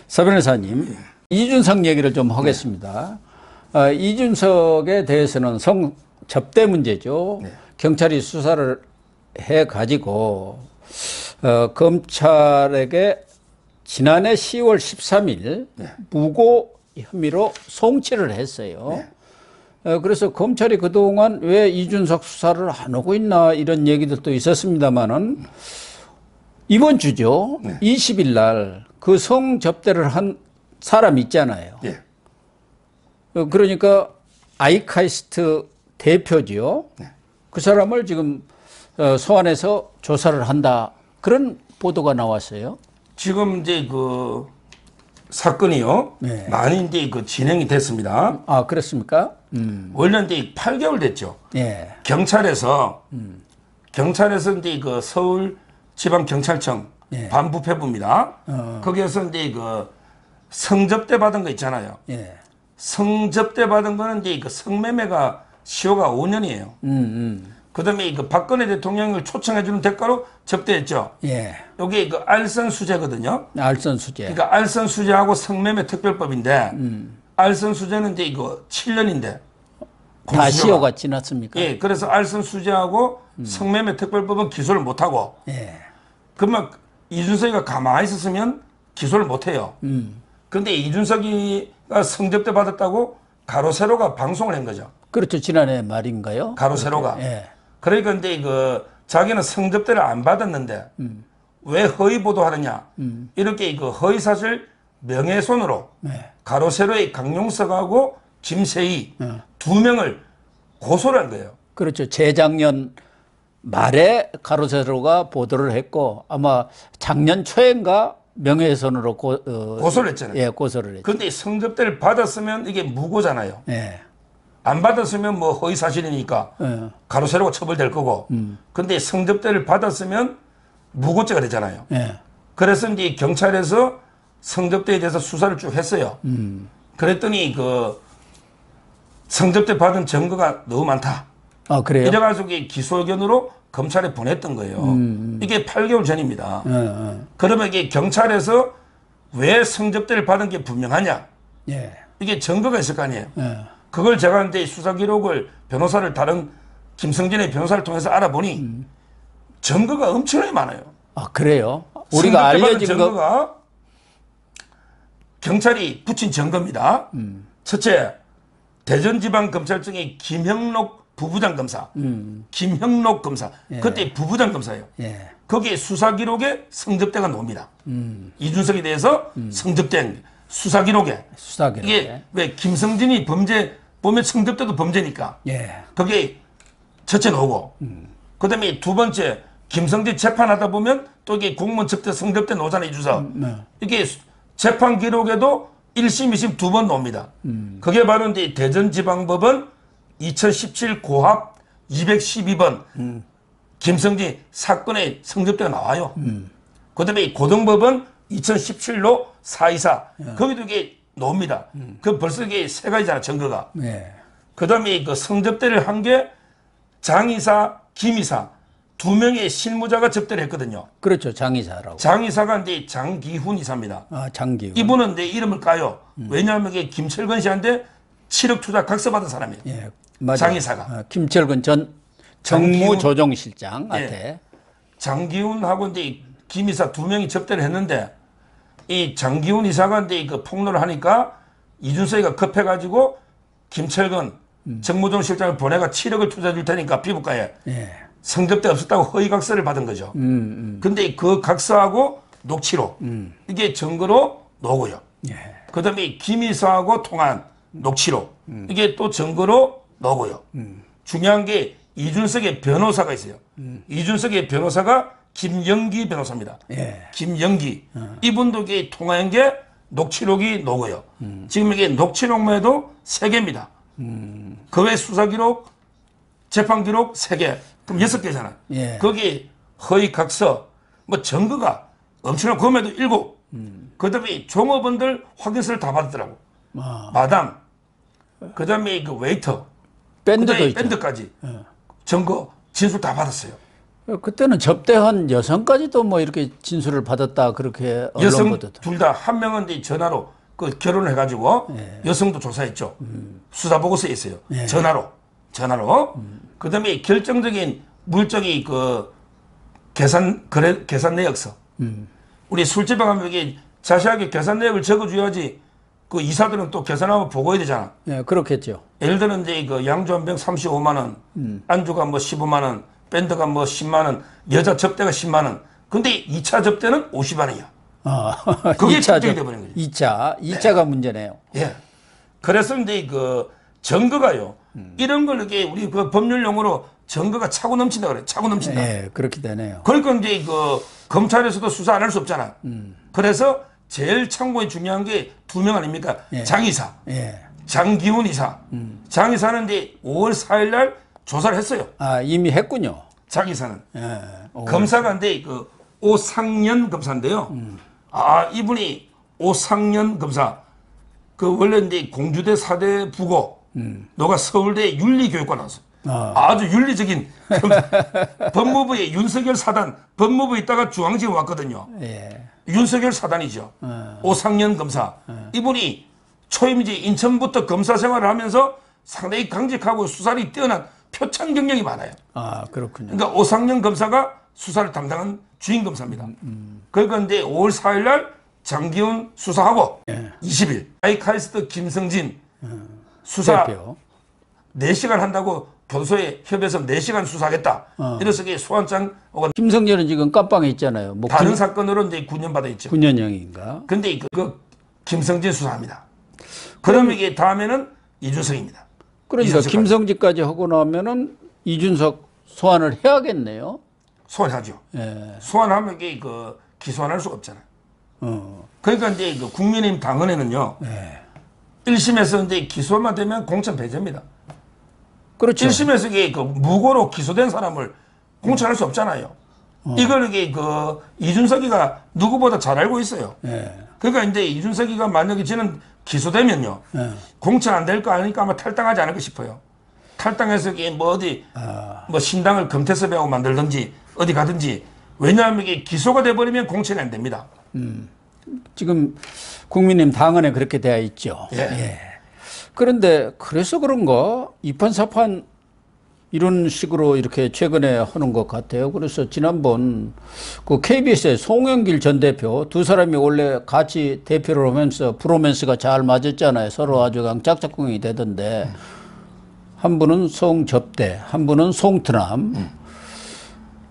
서 변호사님, 이준석 얘기를 좀 하겠습니다. 이준석에 대해서는 성접대 문제죠. 경찰이 수사를 해가지고 검찰에게 지난해 10월 13일 무고 혐의로 송치를 했어요. 그래서 검찰이 그동안 왜 이준석 수사를 안 하고 있나 이런 얘기들도 있었습니다만은 이번 주죠. 20일 날 그 성접대를 한 사람 있잖아요. 그러니까 아이카이스트 대표지요. 그 사람을 지금 소환해서 조사를 한다. 그런 보도가 나왔어요. 지금 이제 그 사건이요. 많이 이제 그 진행이 됐습니다. 아, 그렇습니까? 원래 이제 8개월 됐죠. 경찰에서 이제 그 서울지방경찰청 반부패부입니다. 거기에서 이제 그 성접대 받은 거 있잖아요. 성접대 받은 거는 이제 그 성매매가 시효가 5년이에요. 그다음에 그 박근혜 대통령을 초청해주는 대가로 접대했죠. 여기 그 알선수재거든요. 알선수재. 그러니까 알선수재하고 성매매 특별법인데 알선수재는 이제 이거 7년인데 다 시효가 지났습니까? 그래서 알선수재하고 성매매 특별법은 기소를 못하고 그러면 이준석이가 가만히 있었으면 기소를 못해요. 그런데 이준석이가 성접대 받았다고 가로세로가 방송을 한 거죠. 그렇죠. 지난해 말인가요? 가로세로가. 그러니까 이제 그 자기는 성접대를 안 받았는데 왜 허위 보도하느냐 이렇게 그 허위 사실 명예훼손으로 가로세로의 강용석하고 김세희 두 명을 고소를 한 거예요. 그렇죠. 재작년 말에 가로세로가 보도를 했고 아마 작년 초인가 명예훼손으로 고소를 했잖아요. 고소를 했죠. 그런데 성접대를 받았으면 이게 무고잖아요. 안 받았으면 뭐 허위 사실이니까 가로세로가 처벌될 거고. 근데 성접대를 받았으면 무고죄가 되잖아요. 그래서 이제 경찰에서 성접대에 대해서 수사를 쭉 했어요. 그랬더니 그 성접대 받은 증거가 너무 많다. 아, 그래요? 이래가지고 기소 의견으로 검찰에 보냈던 거예요. 이게 8개월 전입니다. 그러면 이게 경찰에서 왜 성접대를 받은 게 분명하냐? 이게 증거가 있을 거 아니에요. 그걸 제가 이제 수사 기록을 변호사를 다른 김성진의 변호사를 통해서 알아보니 증거가 엄청나게 많아요. 아, 그래요? 우리가 알려진 증거가 경찰이 붙인 증거입니다. 첫째, 대전지방검찰청의 김형록 부부장 검사, 김형록 검사, 그때 부부장 검사예요. 거기에 수사 기록에 성접대가 나옵니다. 이준석에 대해서 성접대 수사 기록에. 이게 왜 김성진이 범죄 보면 성접대도 범죄니까. 거기에 첫째 나오고, 그다음에 두 번째 김성진 재판하다 보면 또 이게 공무원 접대 성접대 나오잖아요, 이준석. 이게 재판 기록에도 1심, 2심 두 번 나옵니다. 그게 바로 이제 대전지방법원 2017 고합 212번 김성진 사건의 성접대가 나와요. 그 다음에 고등법원 2017로 424 거기도 이게 나옵니다. 그 벌써 이게 세 가지잖아, 증거가. 그 다음에 그 성접대를 한 게 장이사, 김이사 두 명의 실무자가 접대를 했거든요. 그렇죠. 장이사라고. 장이사가 이제 장기훈 이사입니다. 아, 장기훈. 이분은 내 이름을 까요. 왜냐하면 이게 김철근 씨한테 7억 투자 각서 받은 사람이에요. 맞아요. 장이사가. 김철근 전 정무조정실장한테. 장기훈하고 이제 김 이사 두 명이 접대를 했는데 이 장기훈 이사가 이제 그 폭로를 하니까 이준석이가 급해가지고 김철근 정무조정실장을 보내가 7억을 투자해 줄 테니까 피부과에 성접대 없었다고 허위 각서를 받은 거죠. 근데 그 각서하고 녹취록 이게 증거로 나오고요. 그다음에 김 이사하고 통한 녹취록 이게 또 증거로 나오고요. 중요한 게 이준석의 변호사가 있어요. 이준석의 변호사가 김영기 변호사입니다. 김영기. 이분도 이게 통화한 게 녹취록이 나오고요. 지금 이게 녹취록만 해도 3개입니다. 그 외 수사 기록, 재판 기록 3개. 그럼 6개잖아. 거기 허위 각서, 뭐 증거가 엄청나고 그럼에도 7. 그 다음에 종업원들 확인서를 다 받았더라고. 마담. 그 다음에 그 웨이터. 밴드도 있죠. 밴드까지. 증거, 진술 다 받았어요. 그때는 접대한 여성까지도 뭐 이렇게 진술을 받았다 그렇게 언론 여성 보도도. 둘 다 한 명은 이제 전화로 그 결혼을 해가지고 여성도 조사했죠. 수사 보고서에 있어요. 전화로. 그다음에 결정적인 물적인 그 계산 내역서. 우리 술집에 가면 이게 자세하게 계산 내역을 적어줘야지 그 이사들은 또 계산하면 보고해야 되잖아. 예, 그렇겠죠. 예를 들어 이제 그 양주 한 병 35만 원, 안주가 뭐 15만 원, 밴드가 뭐 10만 원, 여자 접대가 10만 원. 근데 2차 접대는 50만 원이야. 그게 특정이 돼버린 거죠. 2차가 문제네요. 예. 그래서 이제 그 증거가요. 이런 걸 이렇게 우리 그 법률 용어로 증거가 차고 넘친다 그래. 차고 넘친다. 예, 그렇게 되네요. 그러니까 이제 그 검찰에서도 수사 안 할 수 없잖아. 그래서 제일 참고에 중요한 게 2명 아닙니까? 장이사, 예. 장기훈 이사. 장이사는 이제 5월 4일 날 조사를 했어요. 아, 이미 했군요. 장이사는. 예. 검사가 인데 그 오상년 검사인데요. 아, 이분이 오상년 검사. 그 원래 이제 공주대 사대 부고, 너가 서울대 윤리교육과 나왔어. 아주 윤리적인 법무부의 윤석열 사단, 법무부에 있다가 중앙지검 왔거든요. 예. 윤석열 사단이죠. 오상년 검사. 이분이 초임 이제 인천부터 검사 생활을 하면서 상당히 강직하고 수사력이 뛰어난 표창 경력이 많아요. 아, 그렇군요. 그러니까 오상년 검사가 수사를 담당한 주인 검사입니다. 그러니까 이제 5월 4일 날 장기훈 수사하고 20일 아이카이스트 김성진 수사 대표. 4시간 한다고 교도소에 협의해서 4시간 수사하겠다. 이래서 소환장 김성렬은 지금 깜빵에 있잖아요. 뭐 다른 사건으로 이제 9년 받아 있죠. 9년형인가? 근데 그 김성진 수사합니다. 그러면 이게 다음에는 이준석입니다. 그러니까 이준석까지. 김성진까지 하고 나면은 이준석 소환을 해야겠네요. 소환하죠. 예. 소환하면 이게 그 기소할 수가 없잖아요. 그러니까 이제 그 국민의힘 당헌에는요. 1심에서 이제 기소만 되면 공천 배제입니다. 그렇죠. 1심에서 이게 그 무고로 기소된 사람을 공천할 수 없잖아요. 이걸 이게 그 이준석이가 누구보다 잘 알고 있어요. 예. 그러니까 이제 이준석이가 만약에 저는 기소되면요. 공천 안 될 거 아니까 아마 탈당하지 않을까 싶어요. 탈당해서 이게 뭐 어디 뭐 신당을 금태섭하고 만들든지 어디 가든지 왜냐하면 이게 기소가 돼버리면 공천이 안 됩니다. 지금 국민의힘 당헌에 그렇게 되어 있죠. 예. 예. 그런데 그래서 그런가 이판사판 이런 식으로 이렇게 최근에 하는 것 같아요. 그래서 지난번 그 KBS의 송영길 전 대표 두 사람이 원래 같이 대표를 하면서 브로맨스가 잘 맞았잖아요. 서로 아주 그냥 짝짝꿍이 되던데 한 분은 송접대, 한 분은 송트남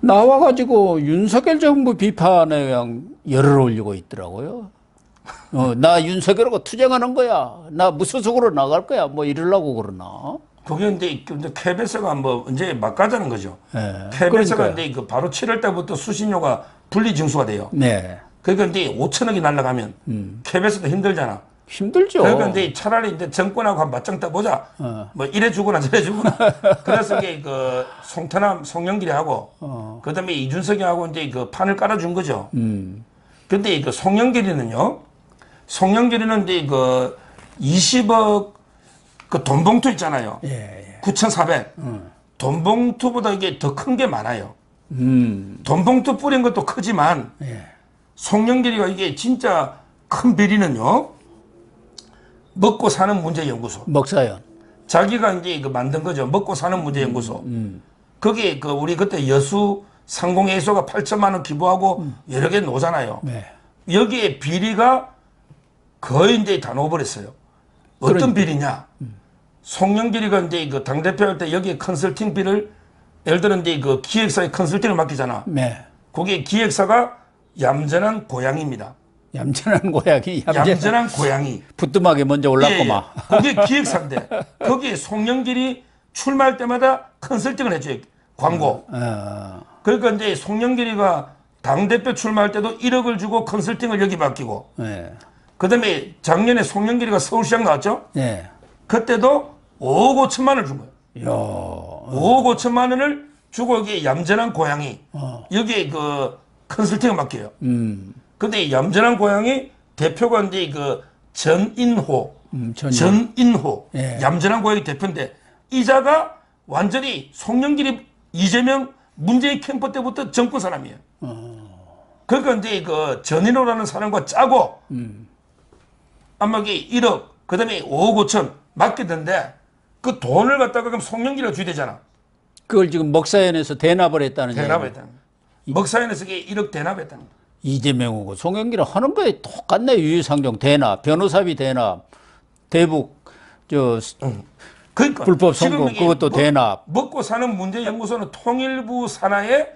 나와가지고 윤석열 정부 비판에 그냥 열을 올리고 있더라고요. 나 윤석열하고 투쟁하는 거야. 나 무소속으로 나갈 거야. 뭐 이러려고 그러나. 그게 이제 KBS가 뭐 이제 막 가자는 거죠. 네. KBS가 이제 그 바로 7월 때부터 수신료가 분리 징수가 돼요. 네. 그러니까 이제 5천억이 날라가면 KBS도 힘들잖아. 힘들죠. 그러니까 이제 차라리 이제 정권하고 한 맞짱 떠보자. 뭐 이래 주거나 저래 주거나. 그래서 이게 그 송태남, 송영길이 하고 그다음에 이준석이 하고 이제 그 판을 깔아준 거죠. 근데 그 송영길이는요. 송영길이는 이제 그 20억 그 돈봉투 있잖아요. 예. 9,400. 돈봉투보다 이게 더 큰 게 많아요. 돈봉투 뿌린 것도 크지만 예. 송영길이가 이게 진짜 큰 비리는요. 먹고 사는 문제 연구소. 먹사연. 자기가 이제 그 만든 거죠. 먹고 사는 문제 연구소. 거기에 그 우리 그때 여수 상공예술가 8천만 원 기부하고 여러 개 놓잖아요. 네. 여기에 비리가 거의 이제 다 넣어버렸어요. 어떤 비리냐? 송영길이가 이제 그 당대표 할 때 여기에 컨설팅비를 예를 들어 이제 그 기획사에 컨설팅을 맡기잖아. 네. 거기에 기획사가 얌전한 고양이입니다. 얌전한 고양이. 얌전한 고양이. 부뚜막에 먼저 올랐구만. 거기에 기획사인데 거기에 송영길이 출마할 때마다 컨설팅을 해줘요. 광고. 그러니까 이제 송영길이가 당대표 출마할 때도 1억을 주고 컨설팅을 여기 맡기고 네. 그다음에 작년에 송영길이가 서울시장 나왔죠. 네. 그때도 5억 5천만 원을 준 거예요. 야. 5억 5천만 원을 주고 여기 얌전한 고양이 여기에 그 컨설팅을 맡겨요. 근데 이 얌전한 고양이 대표가 이제 그 전인호 전인호 예. 얌전한 고양이 대표인데 이자가 완전히 송영길이 이재명 문재인 캠프 때부터 정권 사람이에요. 그러니까 이제 그 전인호라는 사람과 짜고 아마 이게 1억 그다음에 5억 5천 맡기던데 그 돈을 갖다가 그럼 송영길이가 줘야 되잖아. 그걸 지금 먹사연에서 대납을 했다는 얘기예요. 대납했다는 거야. 먹사연에서 이게 1억 대납했다는 거야. 이재명하고 송영길은 하는 거에 똑같네. 유유상종 대납, 변호사비 대납, 대북 그러니까 불법 지금 선거 이게 그것도 대납. 먹고 사는 문제연구소는 통일부 산하의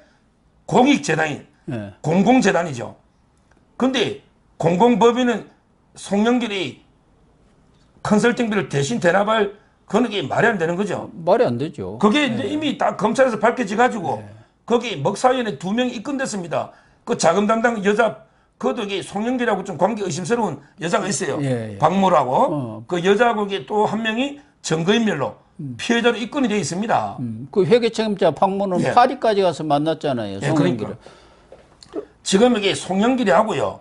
공익재단인 예. 공공재단이죠. 근데 공공법인은 송영길이 컨설팅비를 대신 대납할 그건 이게 말이 안 되는 거죠. 말이 안 되죠. 그게 이제 이미 다 검찰에서 밝혀져 가지고 거기 먹사위원회 2명이 입건됐습니다. 그 자금 담당 여자 그것도 이게 송영길하고 좀 관계 의심스러운 여자가 있어요. 예, 예. 박모라고 그 여자하고 이게 또 한 명이 증거인멸로 피해자로 입건이 되어 있습니다. 그 회계 책임자 박모는 예. 파리까지 가서 만났잖아요. 예, 송영길을. 그러니까. 지금 이게 송영길이 하고요.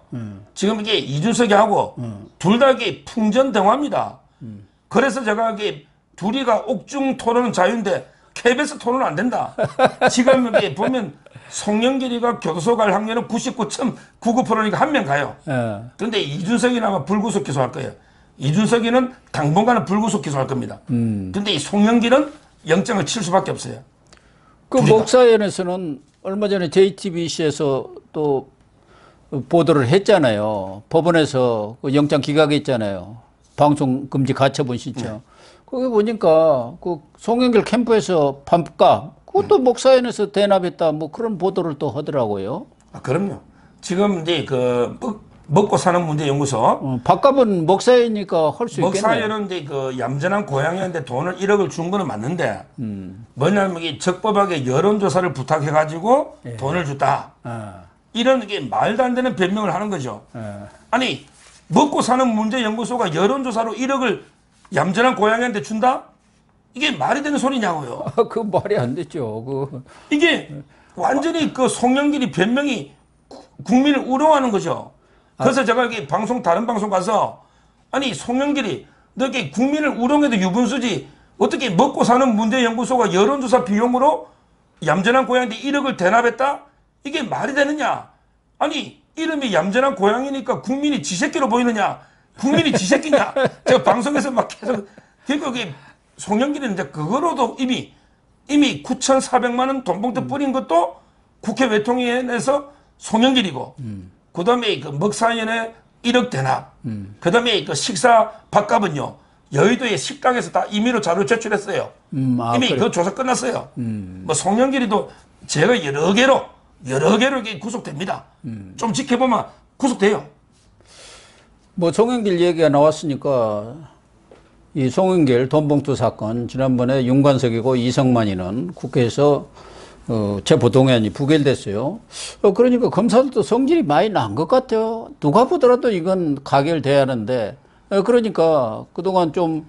지금 이게 이준석이 하고 둘 다 이게 풍전등화입니다. 그래서 제가 이게 둘이가 옥중 토론은 자유인데 KBS 토론은 안 된다. 지금 이게 보면 송영길이가 교도소 갈 확률은 99.99%니까 한 명 가요. 예. 그런데 이준석이는 아마 불구속 기소할 거예요. 이준석이는 당분간은 불구속 기소할 겁니다. 근데 이 송영길은 영장을 칠 수밖에 없어요. 그 둘이가. 먹사연에서는 얼마 전에 JTBC에서 또 보도를 했잖아요. 법원에서 그 영장 기각했잖아요. 방송 금지 가처분 신청. 거기 보니까 그 송영길 캠프에서 반값 그것도 먹사연에서 대납했다 뭐 그런 보도를 또 하더라고요. 아, 그럼요. 지금 이제 그 먹고 사는 문제 연구소 밥값은 먹사연이니까 할 수 있겠네요. 먹사연은 이제 그 얌전한 고양이한테 돈을 1억을 준 거는 맞는데 뭐냐면 이게 적법하게 여론조사를 부탁해 가지고 돈을 줬다. 이런 게 말도 안 되는 변명을 하는 거죠. 아니 먹고 사는 문제 연구소가 여론조사로 1억을 얌전한 고양이한테 준다? 이게 말이 되는 소리냐고요. 그 말이 안 되죠. 그 이게 완전히 그 송영길이 변명이 국민을 우롱하는 거죠. 그래서 제가 여기 다른 방송 가서 아니 송영길이 너 이렇게 국민을 우롱해도 유분수지 어떻게 먹고 사는 문제연구소가 여론조사 비용으로 얌전한 고양이한테 1억을 대납했다? 이게 말이 되느냐? 아니 이름이 얌전한 고양이니까 국민이 지새끼로 보이느냐? 국민이 지새끼냐? 제가 방송에서 막 계속 그러니까 그게 송영길은 이제 그거로도 이미 9,400만 원 돈봉투 뿌린 것도 국회 외통위원회에서 송영길이고 그다음에 그 먹사연의 1억 대납 그다음에 그 식사 밥값은요 여의도의 식당에서 다 임의로 자료 제출했어요. 이미 그래. 그 조사 끝났어요. 뭐 송영길이도 제가 여러 개로 이게 구속됩니다. 좀 지켜보면 구속돼요. 뭐 송영길 얘기가 나왔으니까 이 송영길 돈봉투 사건 지난번에 윤관석이고 이성만이는 국회에서 체포동의안이 부결됐어요. 그러니까 검사들도 성질이 많이 난 것 같아요. 누가 보더라도 이건 가결돼야 하는데 그러니까 그동안 좀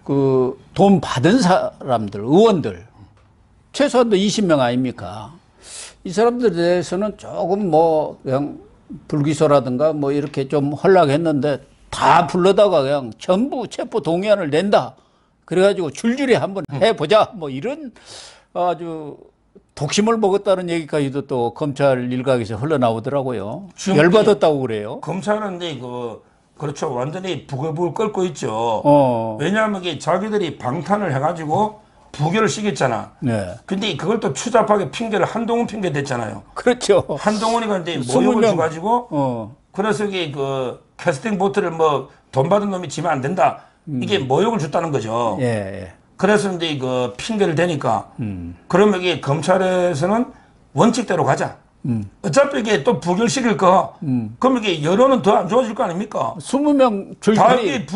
그 돈 받은 사람들 의원들 최소한도 20명 아닙니까? 이 사람들에 대해서는 조금 뭐 그냥 불기소라든가 뭐 이렇게 좀 허락했는데 다 불러다가 그냥 전부 체포 동의안을 낸다. 그래가지고 줄줄이 한번 해보자. 뭐 이런 아주 독심을 먹었다는 얘기까지도 또 검찰 일각에서 흘러나오더라고요. 열받았다고 그래요. 검찰은 이제 그렇죠. 완전히 부글부글 끓고 있죠. 왜냐하면 이게 자기들이 방탄을 해가지고 부결을 시켰잖아. 네. 근데 그걸 또 추잡하게 핑계를 한동훈 핑계 댔잖아요. 그렇죠. 한동훈이가 이제 모욕을 20명. 줘가지고 그래서 이게 그 캐스팅 보트를 뭐 돈 받은 놈이 지면 안 된다. 이게 모욕을 줬다는 거죠. 예. 그래서 이제 그 핑계를 대니까 그러면 이게 검찰에서는 원칙대로 가자. 어차피 이게 또 부결시킬 거. 그럼 이게 여론은 더 안 좋아질 거 아닙니까? 20명 다 줄줄이. 이게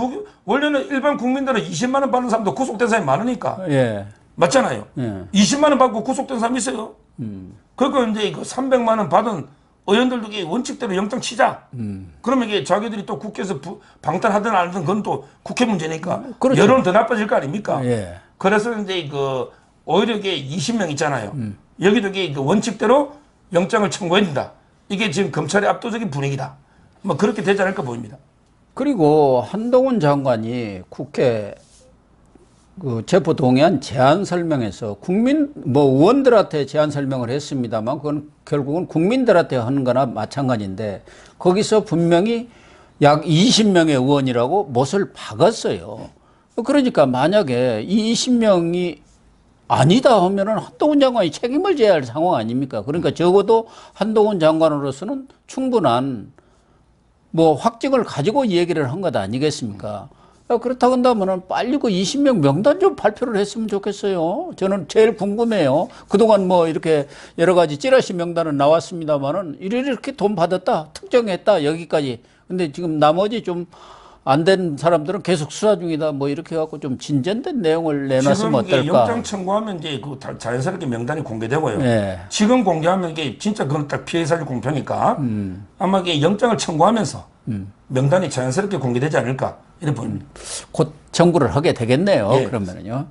원래는 일반 국민들은 20만 원 받는 사람도 구속된 사람이 많으니까. 예. 맞잖아요. 예. 20만 원 받고 구속된 사람 있어요. 그리고 이제 그 300만 원 받은 의원들도 이게 원칙대로 영장 치자. 그러면 이게 자기들이 또 국회에서 방탄하든 안 하든 그건 또 국회 문제니까. 그렇죠. 여론은 더 나빠질 거 아닙니까? 예. 그래서 이제 그 오히려 이게 20명 있잖아요. 여기도 이게 그 원칙대로 영장을 청구해야 된다. 이게 지금 검찰의 압도적인 분위기다. 뭐 그렇게 되지 않을까 보입니다. 그리고 한동훈 장관이 국회 그 체포동의안 제안 설명에서 국민 뭐 의원들한테 제안 설명을 했습니다만 그건 결국은 국민들한테 하는 거나 마찬가지인데 거기서 분명히 약 20명의 의원이라고 못을 박았어요. 그러니까 만약에 이 20명이 아니다 하면은 한동훈 장관이 책임을 져야 할 상황 아닙니까? 그러니까 적어도 한동훈 장관으로서는 충분한 뭐 확증을 가지고 얘기를 한 것 아니겠습니까? 그렇다고 한다면은 빨리 그 20명 명단 좀 발표를 했으면 좋겠어요. 저는 제일 궁금해요. 그동안 뭐 이렇게 여러 가지 찌라시 명단은 나왔습니다만은 이렇게 돈 받았다, 특정했다, 여기까지. 근데 지금 나머지 좀 안 된 사람들은 계속 수사 중이다, 뭐 이렇게 해갖고 좀 진전된 내용을 내놨으면 지금 이게 어떨까? 영장 청구하면 이제 그 자연스럽게 명단이 공개되고요. 네. 지금 공개하면 이게 진짜 그건 딱 피해 사실 공표니까 아마 이게 영장을 청구하면서 명단이 자연스럽게 공개되지 않을까 이렇게 보입니다. 곧 청구를 하게 되겠네요. 예. 그러면은요.